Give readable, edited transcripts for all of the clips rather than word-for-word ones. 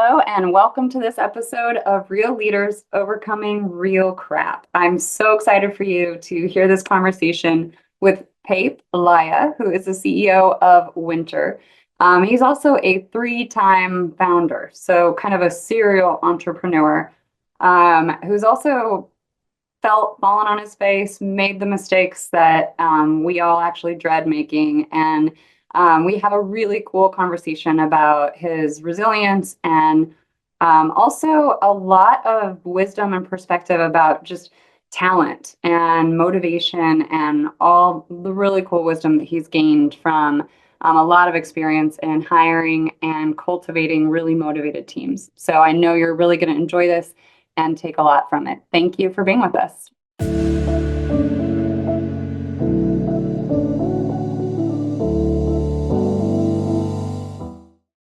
Hello, and welcome to this episode of Real Leaders Overcoming Real Crap. I'm so excited for you to hear this conversation with Peep Laja, who is the CEO of Winter. He's also a three-time founder, so kind of a serial entrepreneur, who's also fallen on his face, made the mistakes that we all actually dread making, and we have a really cool conversation about his resilience and also a lot of wisdom and perspective about just talent and motivation and all the really cool wisdom that he's gained from a lot of experience in hiring and cultivating really motivated teams. So I know you're really going to enjoy this and take a lot from it. Thank you for being with us.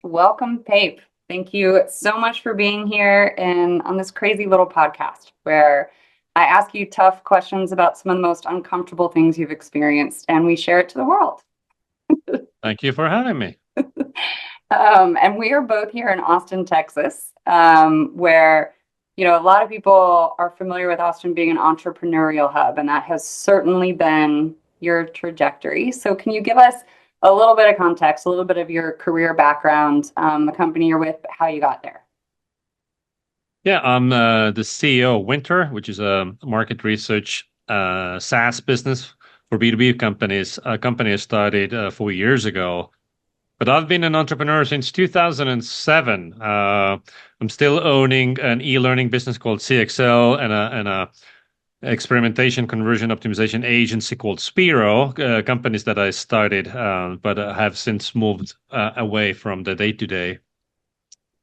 Welcome, Pape. Thank you so much for being here and on this crazy little podcast where I ask you tough questions about some of the most uncomfortable things you've experienced, and we share it to the world. Thank you for having me. And we are both here in Austin, Texas, where a lot of people are familiar with Austin being an entrepreneurial hub, and that has certainly been your trajectory. So can you give us a little bit of context, a little bit of your career background, the company you're with, how you got there? Yeah, I'm the CEO of Winter, which is a market research SaaS business for B2B companies. A company I started 4 years ago. But I've been an entrepreneur since 2007. I'm still owning an e-learning business called CXL and a experimentation conversion optimization agency called Spiro, companies that I started, but have since moved away from the day-to-day.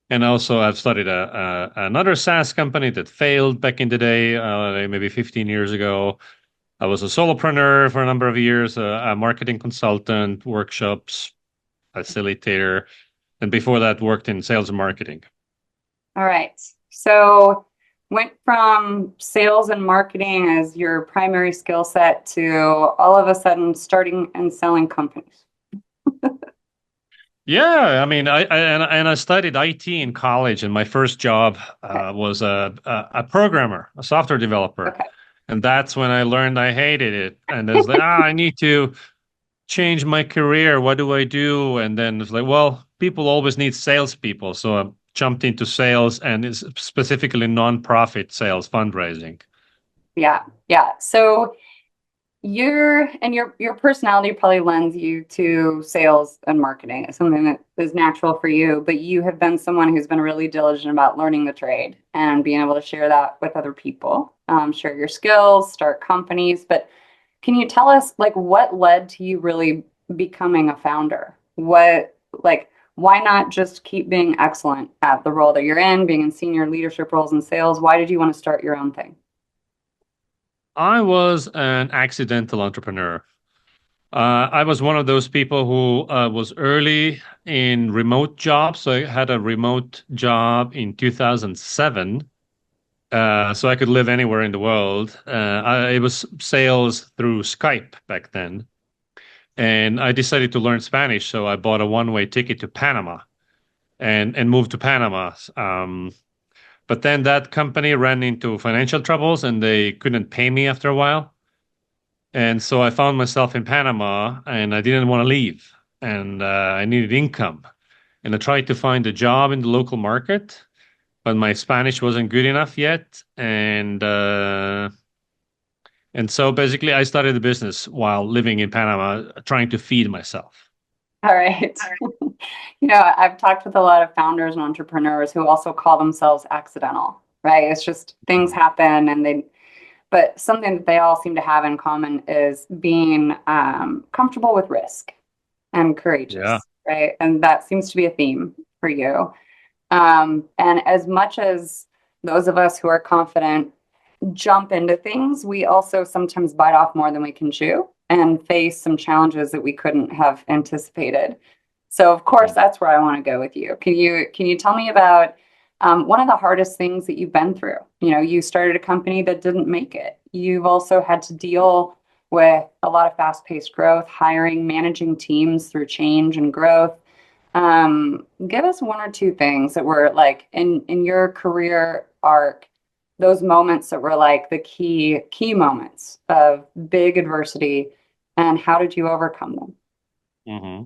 And also I've started another SaaS company that failed back in the day, maybe 15 years ago. I was a solopreneur for a number of years, a marketing consultant, workshops, facilitator, and before that worked in sales and marketing. All right. So went from sales and marketing as your primary skill set to all of a sudden starting and selling companies. Yeah, I mean, I studied IT in college, and my first job was a programmer, a software developer, Okay. and that's when I learned I hated it. And I was like, I need to change my career. What do I do? And then it's like, well, people always need salespeople, so I jumped into sales and it's specifically nonprofit sales fundraising. Yeah. Yeah. So your personality probably lends you to sales and marketing. It's something that is natural for you, but you have been someone who's been really diligent about learning the trade and being able to share that with other people, share your skills, start companies. But can you tell us like what led to you really becoming a founder? Why not just keep being excellent at the role that you're in, being in senior leadership roles in sales? Why did you want to start your own thing? I was an accidental entrepreneur. I was one of those people who was early in remote jobs. So I had a remote job in 2007, so I could live anywhere in the world. It was sales through Skype back then. And I decided to learn Spanish, so I bought a one-way ticket to Panama and moved to Panama. But then that company ran into financial troubles and they couldn't pay me after a while. And so I found myself in Panama and I didn't want to leave and I needed income. And I tried to find a job in the local market, but my Spanish wasn't good enough yet. And so basically I started the business while living in Panama, trying to feed myself. All right. I've talked with a lot of founders and entrepreneurs who also call themselves accidental, right? It's just things happen but something that they all seem to have in common is being comfortable with risk and Yeah. courageous, right? And that seems to be a theme for you. And as much as those of us who are confident jump into things, we also sometimes bite off more than we can chew and face some challenges that we couldn't have anticipated. So, of course, that's where I want to go with you. Can you tell me about one of the hardest things that you've been through? You started a company that didn't make it. You've also had to deal with a lot of fast-paced growth, hiring, managing teams through change and growth. Give us one or two things that were like in your career arc, those moments that were like the key moments of big adversity, and how did you overcome them? Hmm.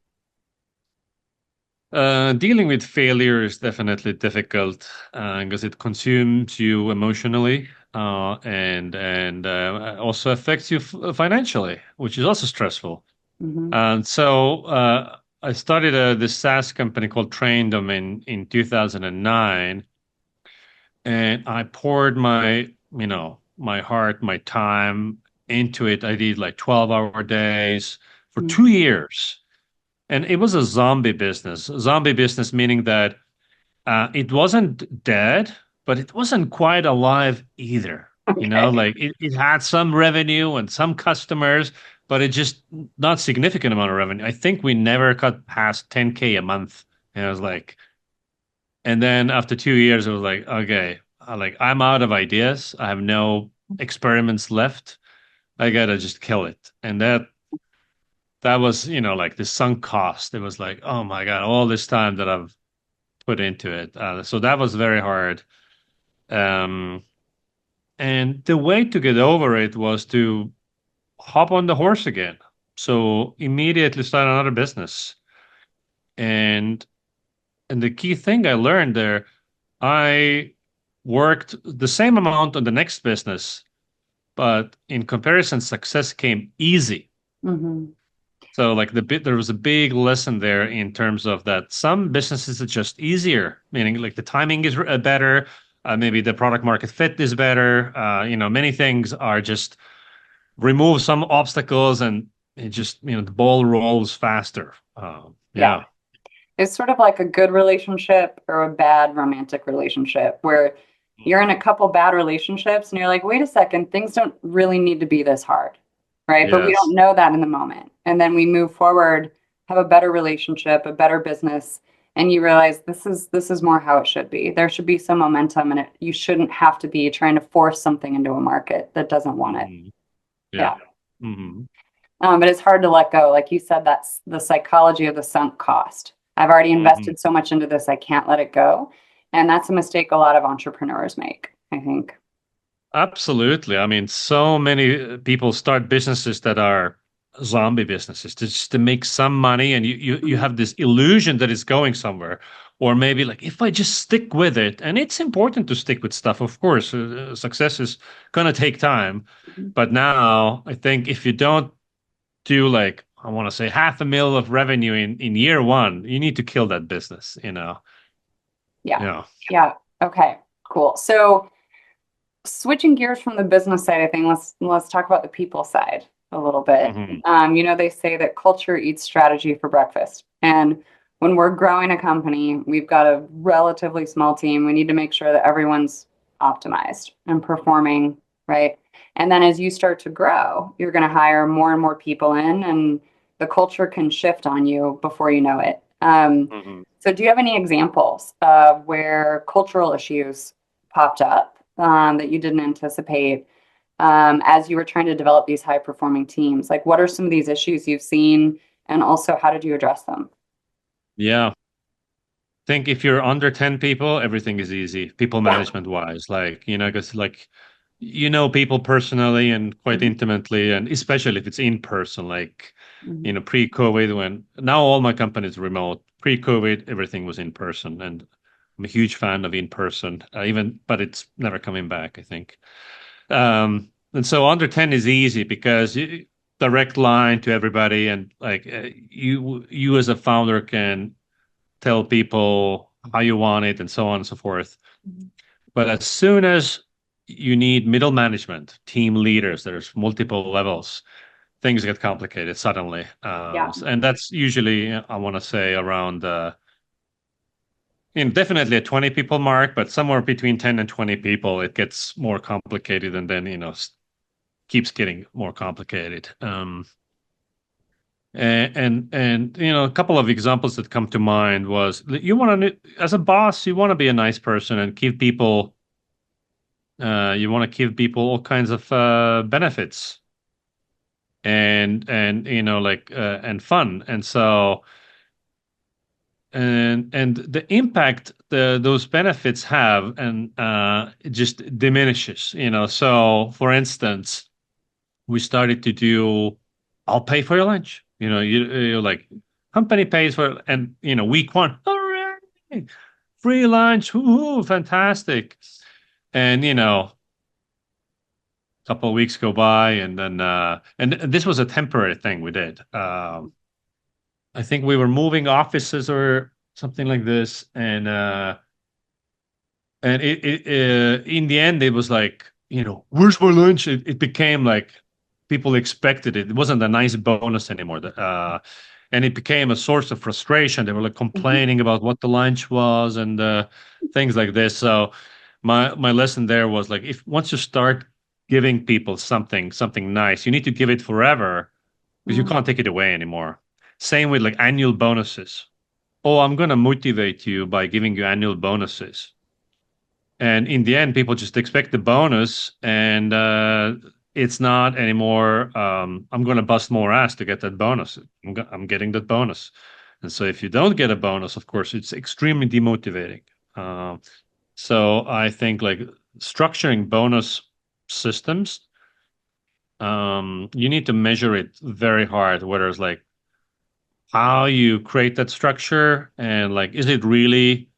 Dealing with failure is definitely difficult because it consumes you emotionally and also affects you financially, which is also stressful. Hmm. And so I started this SaaS company called Traindom in 2009, and I poured my heart, my time into it. I did like 12-hour days for 2 years. And it was a zombie business. Zombie business meaning that it wasn't dead, but it wasn't quite alive either. Okay. Like it had some revenue and some customers, but it just not significant amount of revenue. I think we never cut past 10K a month. And I was like, and then after 2 years, I was like, okay, I'm out of ideas. I have no experiments left. I gotta just kill it. And that was, like the sunk cost. It was like, oh my God, all this time that I've put into it. So that was very hard. Um, and the way to get over it was to hop on the horse again. So immediately start another business. And and the key thing I learned there, I worked the same amount on the next business, but in comparison, success came easy. Hmm. So like there was a big lesson there in terms of that some businesses are just easier, meaning like the timing is better, maybe the product market fit is better. Many things are just remove some obstacles and it just the ball rolls faster. Yeah. Yeah. It's sort of like a good relationship or a bad romantic relationship where you're in a couple bad relationships and you're like, wait a second, things don't really need to be this hard, right? But we Yes. don't know that in the moment. And then we move forward, have a better relationship, a better business, and you realize this is more how it should be. There should be some momentum and you shouldn't have to be trying to force something into a market that doesn't want it. Hmm. Yeah. Yeah. Hmm. But it's hard to let go. Like you said, that's the psychology of the sunk cost. I've already Hmm. invested so much into this, I can't let it go. And that's a mistake a lot of entrepreneurs make, I think. Absolutely. I mean, so many people start businesses that are zombie businesses just to make some money, and you Mhm. have this illusion that it's going somewhere. Or maybe like if I just stick with it, and it's important to stick with stuff, of course. Success is gonna take time, but now I think if you don't do like I want to say 500,000 of revenue in year one, you need to kill that business. Yeah. Yeah. Yeah. Okay. Cool. So switching gears from the business side of things, let's talk about the people side a little bit. Hmm. They say that culture eats strategy for breakfast. And when we're growing a company, we've got a relatively small team. We need to make sure that everyone's optimized and performing, right? And then as you start to grow, you're going to hire more and more people in, and the culture can shift on you before you know it. Hmm. So, do you have any examples of where cultural issues popped up that you didn't anticipate as you were trying to develop these high performing teams? Like, what are some of these issues you've seen, and also how did you address them? Yeah. Think if you're under 10 people, everything is easy, people Yeah. management wise. Because like, people personally and quite Mhm. intimately, and especially if it's in person, like, Mhm. pre-COVID, when now all my companies remote. Pre-COVID, everything was in person. And I'm a huge fan of in person, but it's never coming back, I think. And so under 10 is easy because direct line to everybody. And like, you as a founder can tell people how you want it and so on and so forth. But as soon as you need middle management, team leaders, there's multiple levels, things get complicated suddenly. Yeah. And that's usually, I want to say, around, definitely a 20 people mark, but somewhere between 10 and 20 people, it gets more complicated and then, keeps getting more complicated. And a couple of examples that come to mind was you want to, as a boss, you want to be a nice person and give people you want to give people all kinds of benefits and like and fun. And so and the impact those benefits have, and it just diminishes. So for instance, we started to do, I'll pay for your lunch. You're like, company pays for, and week one, hooray, free lunch, woohoo, fantastic. And a couple of weeks go by, and then and this was a temporary thing we did. I think we were moving offices or something like this, and in the end, it was like, where's my lunch? It became like people expected it. It wasn't a nice bonus anymore. And it became a source of frustration. They were like Mhm. complaining about what the lunch was and things like this. So my lesson there was like, if once you start giving people something nice, you need to give it forever because you Mhm. can't take it away anymore. Same with like annual bonuses. Oh, I'm gonna motivate you by giving you annual bonuses. And in the end, people just expect the bonus, and it's not anymore. I'm going to bust more ass to get that bonus. I'm getting that bonus. And so, if you don't get a bonus, of course, it's extremely demotivating. Um, so, I think like structuring bonus systems, you need to measure it very hard, whether it's like how you create that structure and like, is it really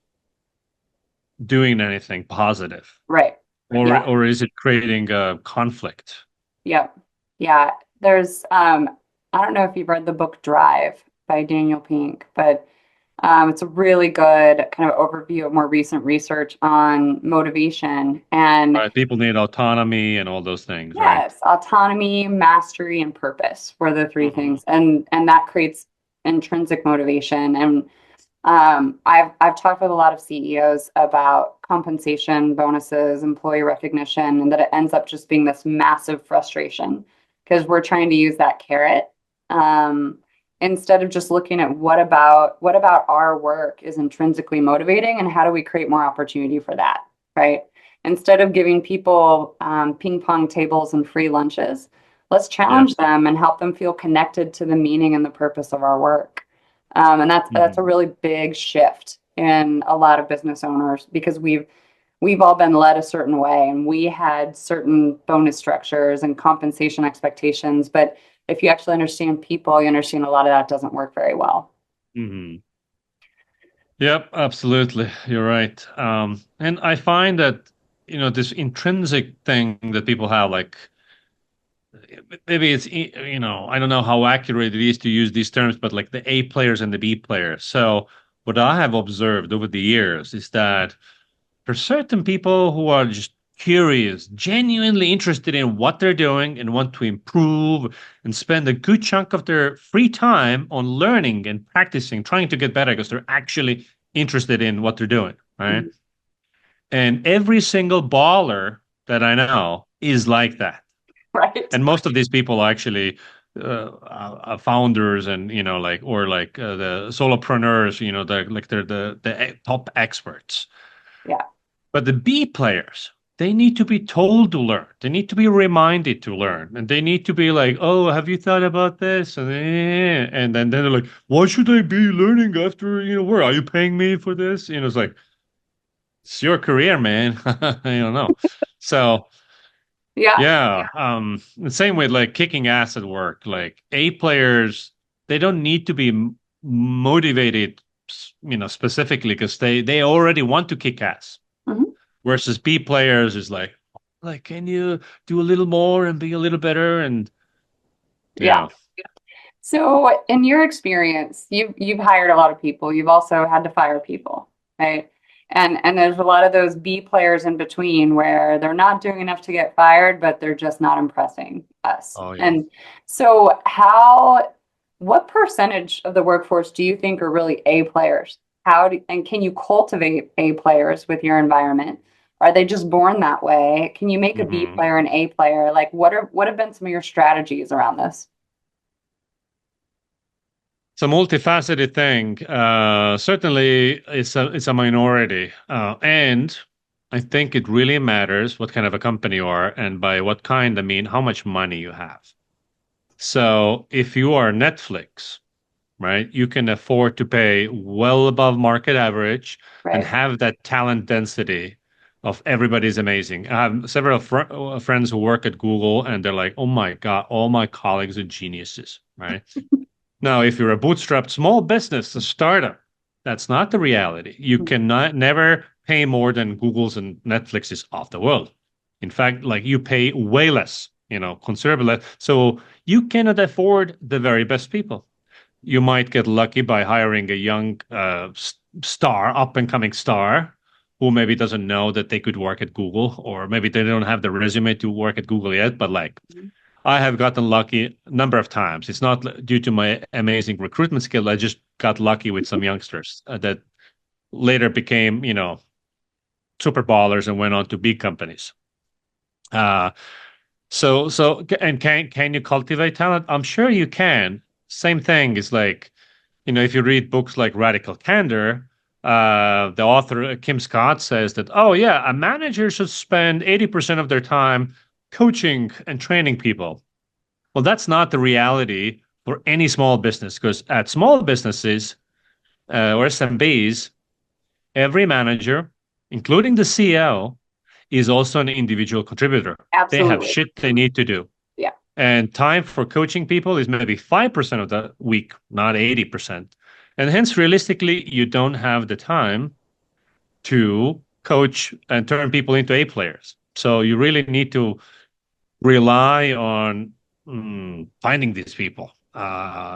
doing anything positive? Right. Yeah. Or is it creating a conflict? Yep. Yeah. There's I don't know if you've read the book Drive by Daniel Pink, but it's a really good kind of overview of more recent research on motivation. And Right. People need autonomy and all those things, right? yes, autonomy, mastery, and purpose were the three Hmm. things. And that creates intrinsic motivation. And I've talked with a lot of CEOs about compensation, bonuses, employee recognition, and that it ends up just being this massive frustration because we're trying to use that carrot um, instead of just looking at what about our work is intrinsically motivating and how do we create more opportunity for that, right? Instead of giving people ping pong tables and free lunches, let's challenge Yes. them and help them feel connected to the meaning and the purpose of our work. And that's a Hmm. really big shift in a lot of business owners because we've all been led a certain way and we had certain bonus structures and compensation expectations. But if you actually understand people, you understand a lot of that doesn't work very well. Hmm. Yep, absolutely. You're right. And I find that, this intrinsic thing that people have, like maybe it's, I don't know how accurate it is to use these terms, but like the A players and the B players. So what I have observed over the years is that for certain people who are just curious, genuinely interested in what they're doing and want to improve and spend a good chunk of their free time on learning and practicing, trying to get better because they're actually interested in what they're doing, right? Mhm. And every single baller that I know is like that. Right. And most of these people are actually founders and like or like the solopreneurs, they're the top experts. Yeah. But the B players, they need to be told to learn. They need to be reminded to learn. And they need to be like, oh, have you thought about this? And then they're like, why should I be learning after, where are you paying me for this? It's like, it's your career, man. I don't know. So Yeah. yeah, the same with like kicking ass at work. Like A players, they don't need to be motivated, specifically because they already want to kick ass. Mhm. Versus B players is like, can you do a little more and be a little better? And Yeah. yeah. So, in your experience, you've hired a lot of people. You've also had to fire people, right? And there's a lot of those B players in between where they're not doing enough to get fired, but they're just not impressing us. Oh yeah. And so, what percentage of the workforce do you think are really A players? And can you cultivate A players with your environment? Are they just born that way? Can you make a B Hmm. player an A player? Like, what have been some of your strategies around this? It's a multifaceted thing. Certainly, it's a minority, and I think it really matters what kind of a company you are, and by what kind, I mean how much money you have. So, if you are Netflix, right? You can afford to pay well above market average and Right. have that talent density of everybody's amazing. I have several friends who work at Google and they're like, oh my God, all my colleagues are geniuses, right? Now, if you're a bootstrapped small business, a startup, that's not the reality. You cannot never pay more than Google's and Netflix's of the world. In fact, like you pay way less, considerably less. So you cannot afford the very best people. You might get lucky by hiring a young star, up and coming star, who maybe doesn't know that they could work at Google, or maybe they don't have the resume to work at Google yet. But like, I have gotten lucky a number of times. It's not due to my amazing recruitment skill. I just got lucky with some youngsters that later became, super ballers and went on to big companies. Uh, and can you cultivate talent? I'm sure you can. Same thing is like, if you read books like Radical Candor, the author Kim Scott says that, oh yeah, a manager should spend 80% of their time coaching and training people. Well, that's not the reality for any small business because at small businesses or SMBs, every manager, including the CEO, is also an individual contributor. They have Absolutely. shit they need to do. Yeah. And time for coaching people is maybe 5% of the week, not 80%. And hence, realistically, you don't have the time to coach and turn people into A players. So you really need to rely on finding these people.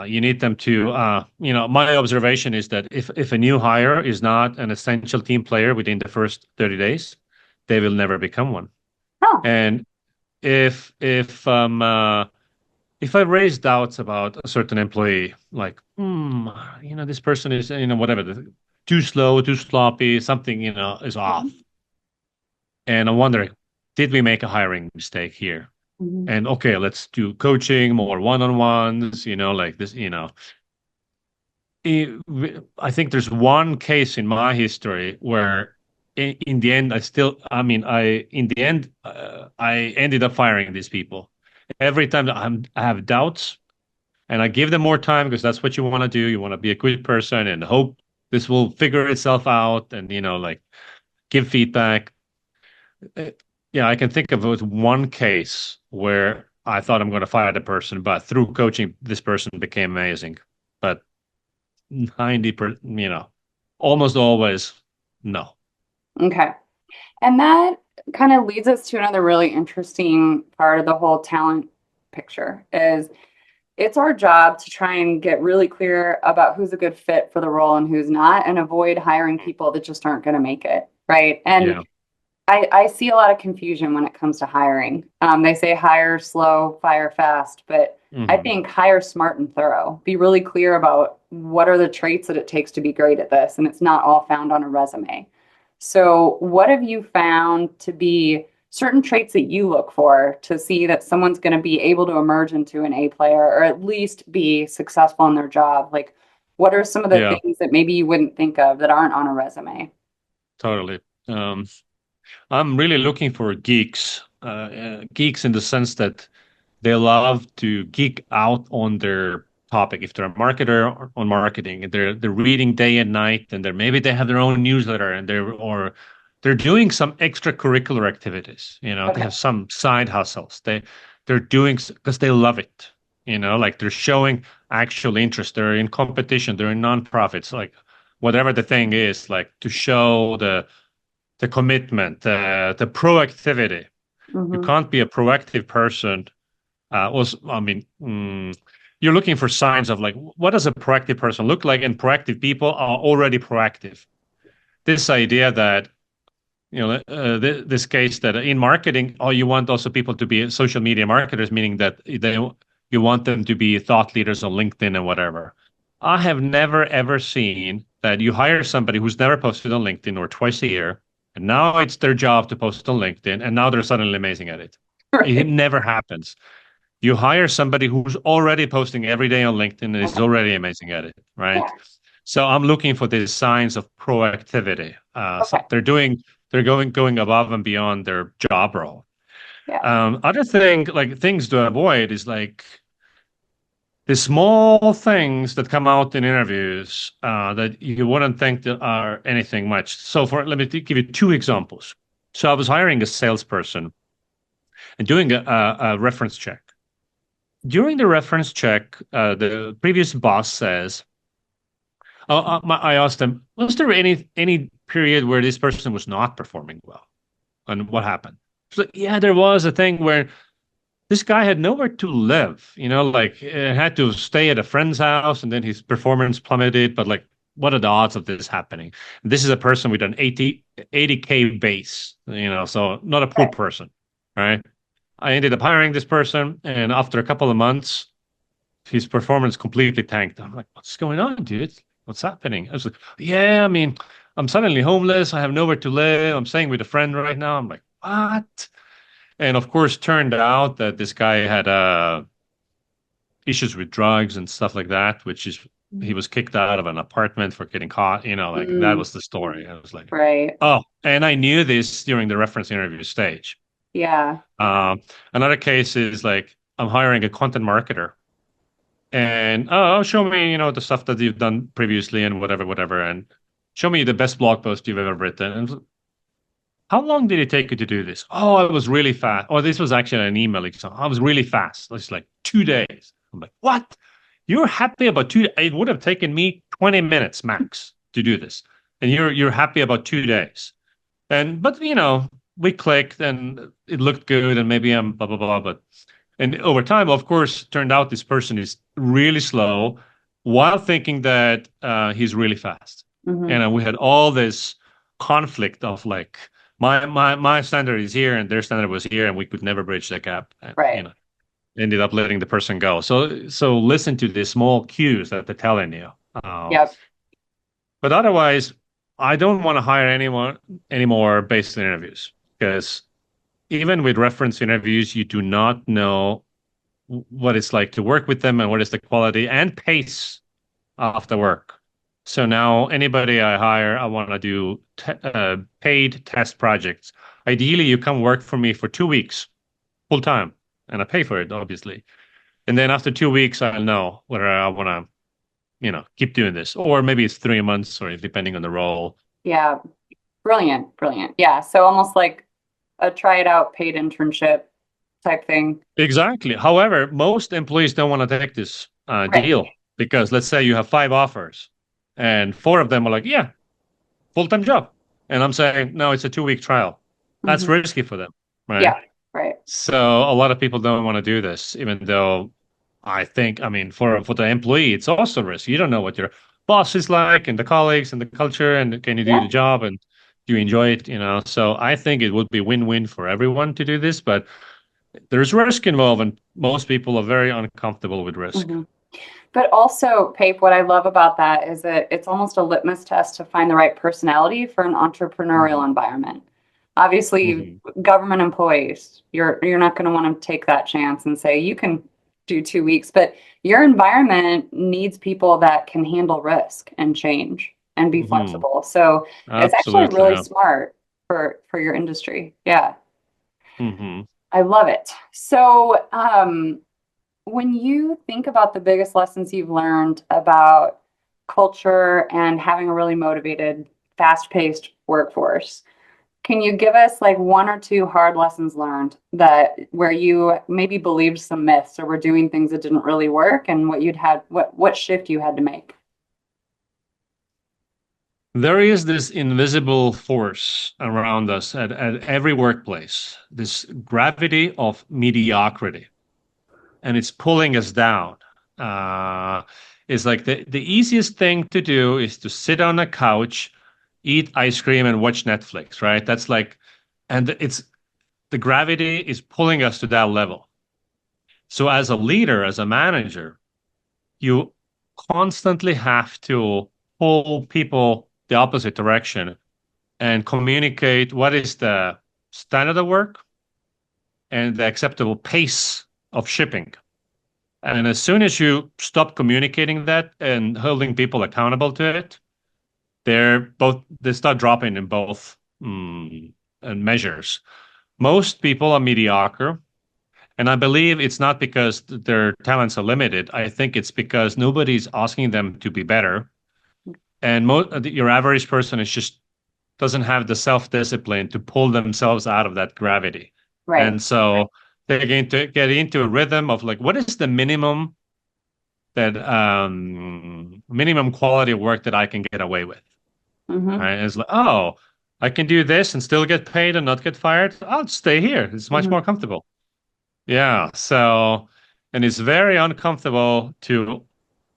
You need them to, my observation is that if a new hire is not an essential team player within the first 30 days, they will never become one. Oh. And if I raise doubts about a certain employee, like, this person is, whatever, too slow, too sloppy, something, is off. And I'm wondering, did we make a hiring mistake here? Mhm. And okay, let's do coaching, more one-on-ones, like this, I think there's one case in my history where in the end, in the end, I ended up firing these people. Every time that I have doubts and I give them more time because that's what you want to do. You want to be a good person and hope this will figure itself out and, like give feedback. Uh, Yeah, I can think of one case where I thought I'm going to fire the person, but through coaching, this person became amazing. But almost always, no. Okay. And that kind of leads us to another really interesting part of the whole talent picture is it's our job to try and get really clear about who's a good fit for the role and who's not and avoid hiring people that just aren't going to make it, right? And Yeah. I see a lot of confusion when it comes to hiring. They say hire slow, fire fast, but I Hmm. think hire smart and thorough. Be really clear about what are the traits that it takes to be great at this, and it's not all found on a resume. So, what have you found to be certain traits that you look for to see that someone's going to be able to emerge into an A player or at least be successful in their job? Like, what are some of the Yeah, things that maybe you wouldn't think of that aren't on a resume? totally. I'm really looking for geeks in the sense that they love to geek out on their topic. If they're a marketer on marketing, and they're reading day and night, and maybe they have their own newsletter, and they're doing some extracurricular activities. They Okay. have some side hustles. They're doing because they love it. Like they're showing actual interest. They're in competition. They're in nonprofits. Like whatever the thing is, like to show the commitment, the proactivity. You Mm-hmm. can't be a proactive person. Also, I mean, you're looking for signs of like, what does a proactive person look like? And proactive people are already proactive. This idea that, this case that in marketing, oh, you want also people to be social media marketers, meaning that you want them to be thought leaders on LinkedIn and whatever. I have never ever seen that you hire somebody who's never posted on LinkedIn or twice a year, and now it's their job to post on LinkedIn, and now they're suddenly amazing at it. It Right. never happens. You hire somebody who's already posting every day on LinkedIn and is Okay. already amazing at it, right? Yeah. So I'm looking for these signs of proactivity. Okay. So they're going above and beyond their job role. Yeah. Other thing, like things to avoid, is like the small things that come out in interviews that you wouldn't think that are anything much. So for let me give you two examples. So I was hiring a salesperson and doing a reference check. During the reference check, the previous boss says, I asked them, was there any period where this person was not performing well, and what happened? So yeah, there was a thing where this guy had nowhere to live, like had to stay at a friend's house, and then his performance plummeted. But like, what are the odds of this happening? This is a person with an 80K base, so not a poor Right. person, right? I ended up hiring this person, and after a couple of months, his performance completely tanked. I'm like, what's going on, dude? What's happening? I was like, yeah, I mean, I'm suddenly homeless. I have nowhere to live. I'm staying with a friend right now. I'm like, what? And of course, turned out that this guy had issues with drugs and stuff like that, which is he was kicked out of an apartment for getting caught. Like that Mm, was the story. I was like, right. oh, and I knew this during the reference interview stage. Yeah. Another case is like I'm hiring a content marketer, and oh, show me, the stuff that you've done previously and whatever, whatever, and show me the best blog post you've ever written. And how long did it take you to do this? Oh, I was really fast. Oh, this was actually an email exam. I was really fast. It's like 2 days. I'm like, what? You're happy about two? It would have taken me 20 minutes max to do this. And you're happy about 2 days. But we clicked and it looked good and maybe I'm blah blah blah. And over time, of course, turned out this person is really slow while thinking that he's really fast. Hmm. And we had all this conflict of like my standard is here and their standard was here, and we could never bridge that gap. And, Right. ended up letting the person go. So listen to the small cues that they're telling you. Uh, Yep. but otherwise, I don't want to hire anyone anymore based on interviews because even with reference interviews, you do not know what it's like to work with them and what is the quality and pace of the work. So now anybody I hire, I want to do paid test projects. Ideally, you come work for me for 2 weeks full time, and I pay for it, obviously. And then after 2 weeks, I'll know whether I want to, keep doing this, or maybe it's 3 months, or depending on the role. Yeah. Brilliant. Brilliant. Yeah. So almost like a try it out paid internship type thing. Exactly. However, most employees don't want to take this Right. deal because let's say you have 5 offers, and four of them are like, yeah, full-time job. And I'm saying, no, it's a 2-week trial. That's Hmm. risky for them, right? Yeah. Right. So a lot of people don't want to do this, even though I mean, for the employee, it's also risky. You don't know what your boss is like and the colleagues and the culture, and can you do Yeah. the job and do you enjoy it? So I think it would be win-win for everyone to do this, but there's risk involved, and most people are very uncomfortable with risk. Hmm. But also, Pape, what I love about that is that it's almost a litmus test to find the right personality for an entrepreneurial Hmm. environment. Obviously, Hmm. government employees, you're not going to want to take that chance and say you can do 2 weeks, but your environment needs people that can handle risk and change and be Hmm. flexible. So it's actually Absolutely. really Yeah. smart for your industry. Yeah, Hmm. I love it. So, when you think about the biggest lessons you've learned about culture and having a really motivated, fast-paced workforce, can you give us like one or two hard lessons learned that where you maybe believed some myths or were doing things that didn't really work and what shift you had to make? There is this invisible force around us at every workplace, this gravity of mediocrity, and it's pulling us down. Uh, it's like the easiest thing to do is to sit on a couch, eat ice cream, and watch Netflix, right? That's like, and it's the gravity is pulling us to that level. So as a leader, as a manager, you constantly have to pull people the opposite direction and communicate what is the standard of work and the acceptable pace of shipping. And as soon as you stop communicating that and holding people accountable to it, they start dropping in both measures. Most people are mediocre, And I believe it's not because their talents are limited. I think it's because nobody's asking them to be better. And your average person is just doesn't have the self-discipline to pull themselves out of that gravity. Right. And so they're going to get into a rhythm of like, what is the minimum quality of work that I can get away with? Mm-hmm. Right? It's like, oh, I can do this and still get paid and not get fired. I'll stay here. It's much Mm-hmm. more comfortable. Yeah. So, and it's very uncomfortable to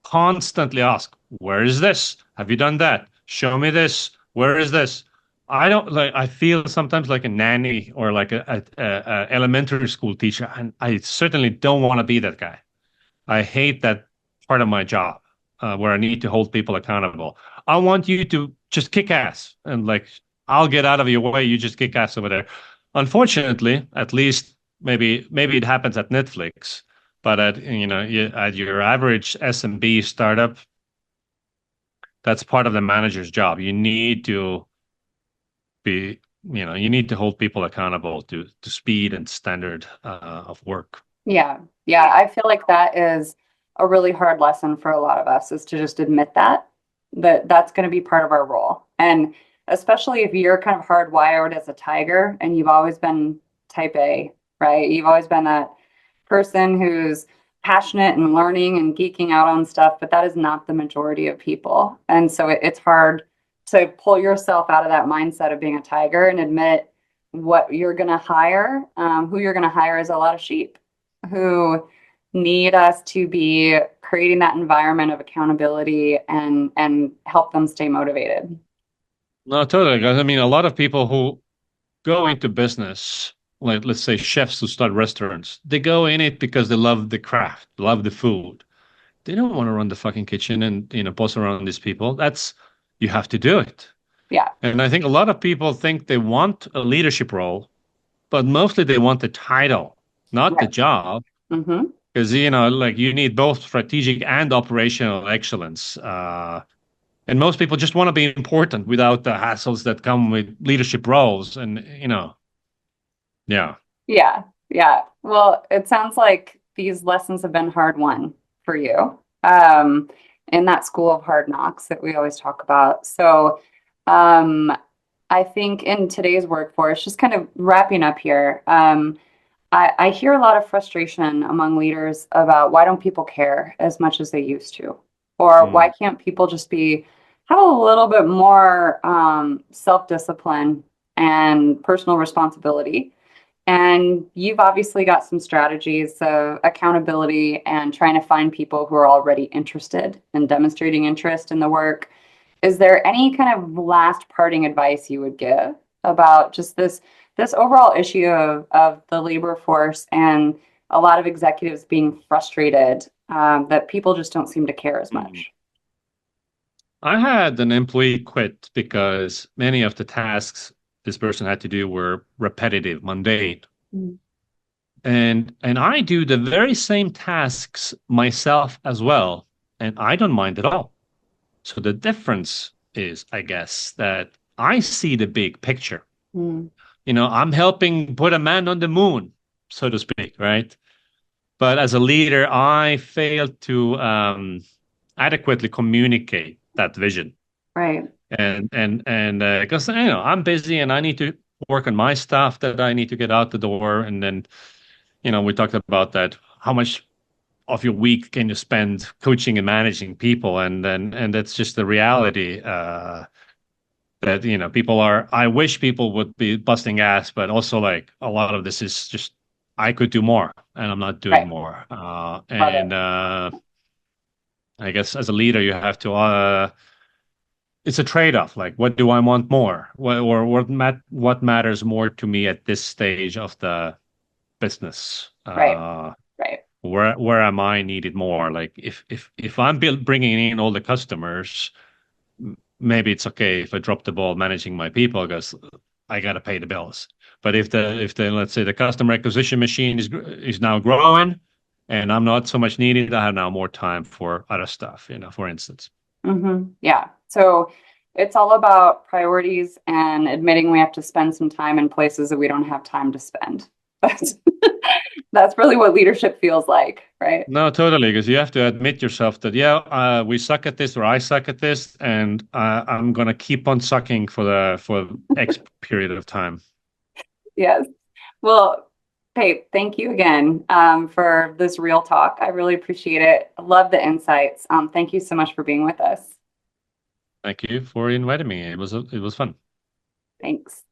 constantly ask, where is this? Have you done that? Show me this. Where is this? I don't like, I feel sometimes like a nanny or like a elementary school teacher. And I certainly don't want to be that guy. I hate that part of my job where I need to hold people accountable. I want you to just kick ass and like I'll get out of your way. You just kick ass over there. Unfortunately, at least maybe it happens at Netflix, but at your average SMB startup, that's part of the manager's job. You need to hold people accountable to speed and standard of work. Yeah. Yeah. I feel like that is a really hard lesson for a lot of us is to just admit that that's going to be part of our role. And especially if you're kind of hardwired as a tiger and you've always been type A, right? You've always been that person who's passionate and learning and geeking out on stuff, but that is not the majority of people. And so it's hard to pull yourself out of that mindset of being a tiger and admit what you're going to hire. Who you're going to hire is a lot of sheep who need us to be creating that environment of accountability and help them stay motivated. No, totally. 'Cause I mean, a lot of people who go into business, like let's say chefs who start restaurants, they go in it because they love the craft, love the food. They don't want to run the fucking kitchen and boss around these people. You have to do it. Yeah. And I think a lot of people think they want a leadership role, but mostly they want the title, not the Right. job. Mm-hmm. Because like you need both strategic and operational excellence. And most people just want to be important without the hassles that come with leadership roles. And yeah. Yeah. Yeah. Well, it sounds like these lessons have been hard won for you in that school of hard knocks that we always talk about. So um, I think in today's workforce, just kind of wrapping up here, I hear a lot of frustration among leaders about why don't people care as much as they used to? Or why Mm. can't people just have a little bit more self-discipline and personal responsibility? And you've obviously got some strategies of accountability and trying to find people who are already interested and demonstrating interest in the work. Is there any kind of last parting advice you would give about just this overall issue of the labor force and a lot of executives being frustrated that people just don't seem to care as Mm. much? I had an employee quit because many of the tasks this person had to do were repetitive, mundane. Mm. And I do the very same tasks myself as well, and I don't mind at all. So the difference is, I guess, that I see the big picture. Mm. I'm helping put a man on the moon, so to speak, right? But as a leader, I fail to adequately communicate that vision. Right, And because I'm busy and I need to work on my stuff that I need to get out the door, and then we talked about that. How much of your week can you spend coaching and managing people, and that's just the reality. That people are. I wish people would be busting ass, but also like a lot of this is just I could do more, and I'm not doing right. more. Love And it. I guess as a leader, you have to. It's a trade-off. Like, what do I want more? What matters more to me at this stage of the business? Right, right, Where am I needed more? Like, if I'm bringing in all the customers, maybe it's okay if I drop the ball managing my people because I gotta pay the bills. But if the let's say the customer acquisition machine is now growing, and I'm not so much needed, I have now more time for other stuff. For instance. Yeah. So it's all about priorities and admitting we have to spend some time in places that we don't have time to spend. That's That's really what leadership feels like, right? No, totally, because you have to admit yourself that yeah, we suck at this or I suck at this, and I'm gonna keep on sucking for X period of time. Yes. Well, hey, thank you again for this real talk. I really appreciate it. I love the insights. Thank you so much for being with us. Thank you for inviting me. It was fun. Thanks.